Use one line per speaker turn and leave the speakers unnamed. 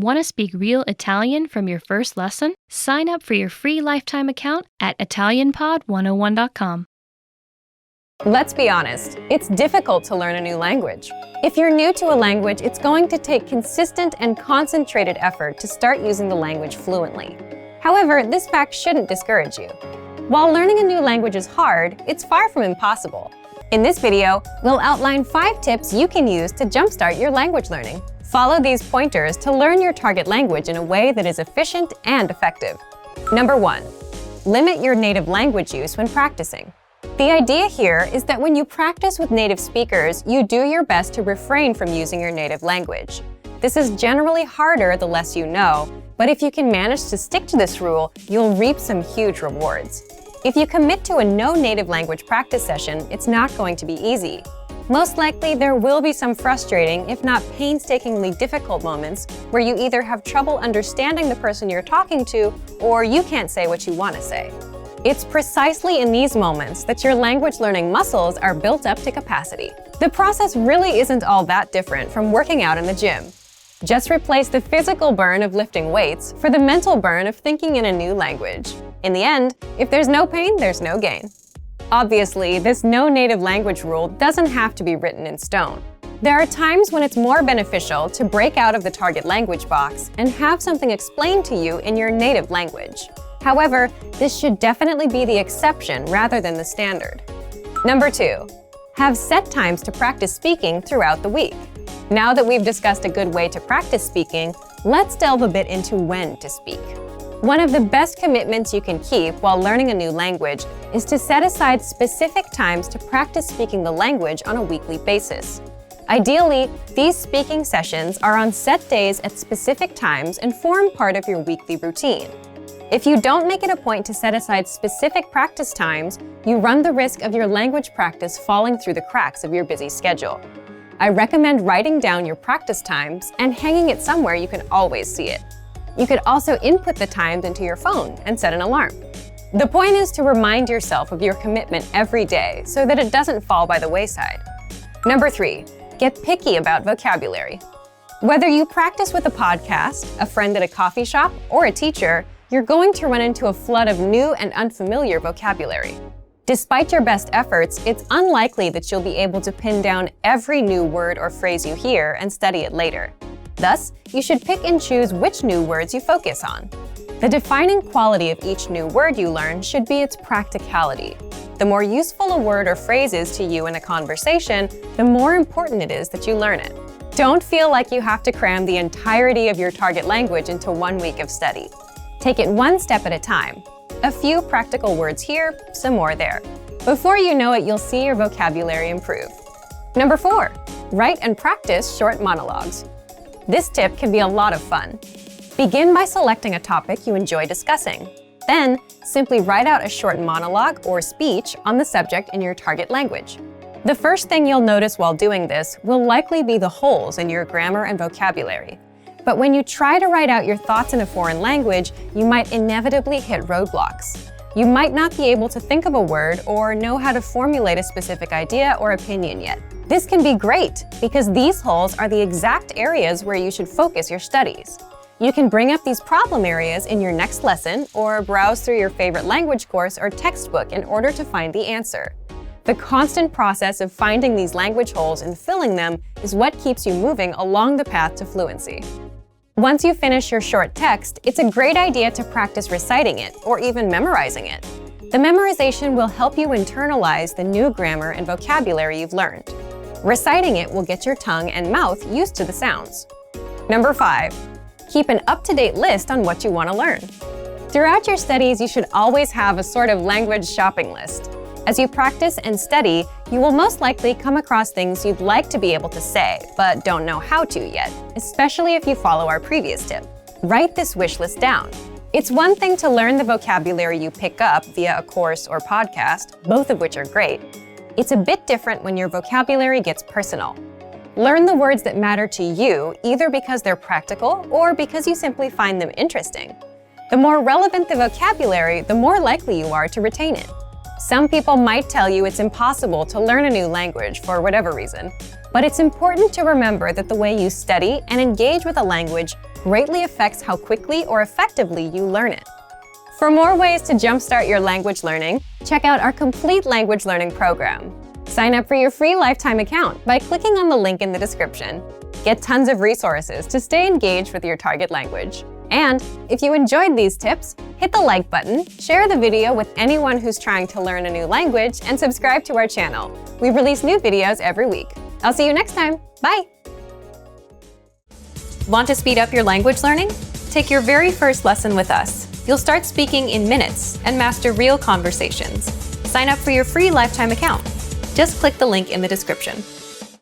Want to speak real Italian from your first lesson? Sign up for your free lifetime account at ItalianPod101.com.
Let's be honest, it's difficult to learn a new language. If you're new to a language, it's going to take consistent and concentrated effort to start using the language fluently. However, this fact shouldn't discourage you. While learning a new language is hard, it's far from impossible. In this video, we'll outline 5 tips you can use to jumpstart your language learning. Follow these pointers to learn your target language in a way that is efficient and effective. Number 1. Limit your native language use when practicing. The idea here is that when you practice with native speakers, you do your best to refrain from using your native language. This is generally harder the less you know, but if you can manage to stick to this rule, you'll reap some huge rewards. If you commit to a no native language practice session, it's not going to be easy. Most likely, there will be some frustrating, if not painstakingly difficult moments where you either have trouble understanding the person you're talking to or you can't say what you want to say. It's precisely in these moments that your language learning muscles are built up to capacity. The process really isn't all that different from working out in the gym. Just replace the physical burn of lifting weights for the mental burn of thinking in a new language. In the end, if there's no pain, there's no gain. Obviously, this no native language rule doesn't have to be written in stone. There are times when it's more beneficial to break out of the target language box and have something explained to you in your native language. However, this should definitely be the exception rather than the standard. Number 2. Have set times to practice speaking throughout the week. Now that we've discussed a good way to practice speaking, let's delve a bit into when to speak. One of the best commitments you can keep while learning a new language is to set aside specific times to practice speaking the language on a weekly basis. Ideally, these speaking sessions are on set days at specific times and form part of your weekly routine. If you don't make it a point to set aside specific practice times, you run the risk of your language practice falling through the cracks of your busy schedule. I recommend writing down your practice times and hanging it somewhere you can always see it. You could also input the times into your phone and set an alarm. The point is to remind yourself of your commitment every day so that it doesn't fall by the wayside. Number 3, get picky about vocabulary. Whether you practice with a podcast, a friend at a coffee shop, or a teacher, you're going to run into a flood of new and unfamiliar vocabulary. Despite your best efforts, it's unlikely that you'll be able to pin down every new word or phrase you hear and study it later. Thus, you should pick and choose which new words you focus on. The defining quality of each new word you learn should be its practicality. The more useful a word or phrase is to you in a conversation, the more important it is that you learn it. Don't feel like you have to cram the entirety of your target language into 1 week of study. Take it one step at a time. A few practical words here, some more there. Before you know it, you'll see your vocabulary improve. Number 4, write and practice short monologues. This tip can be a lot of fun. Begin by selecting a topic you enjoy discussing. Then, simply write out a short monologue or speech on the subject in your target language. The first thing you'll notice while doing this will likely be the holes in your grammar and vocabulary. But when you try to write out your thoughts in a foreign language, you might inevitably hit roadblocks. You might not be able to think of a word or know how to formulate a specific idea or opinion yet. This can be great because these holes are the exact areas where you should focus your studies. You can bring up these problem areas in your next lesson or browse through your favorite language course or textbook in order to find the answer. The constant process of finding these language holes and filling them is what keeps you moving along the path to fluency. Once you finish your short text, it's a great idea to practice reciting it or even memorizing it. The memorization will help you internalize the new grammar and vocabulary you've learned. Reciting it will get your tongue and mouth used to the sounds. Number 5, keep an up-to-date list on what you want to learn. Throughout your studies, you should always have a sort of language shopping list. As you practice and study, you will most likely come across things you'd like to be able to say, but don't know how to yet, especially if you follow our previous tip. Write this wish list down. It's one thing to learn the vocabulary you pick up via a course or podcast, both of which are great. It's a bit different when your vocabulary gets personal. Learn the words that matter to you, either because they're practical or because you simply find them interesting. The more relevant the vocabulary, the more likely you are to retain it. Some people might tell you it's impossible to learn a new language for whatever reason, but it's important to remember that the way you study and engage with a language greatly affects how quickly or effectively you learn it. For more ways to jumpstart your language learning, check out our complete language learning program. Sign up for your free lifetime account by clicking on the link in the description. Get tons of resources to stay engaged with your target language. And if you enjoyed these tips, hit the like button, share the video with anyone who's trying to learn a new language, and subscribe to our channel. We release new videos every week. I'll see you next time. Bye! Want to speed up your language learning? Take your very first lesson with us. You'll start speaking in minutes and master real conversations. Sign up for your free lifetime account. Just click the link in the description.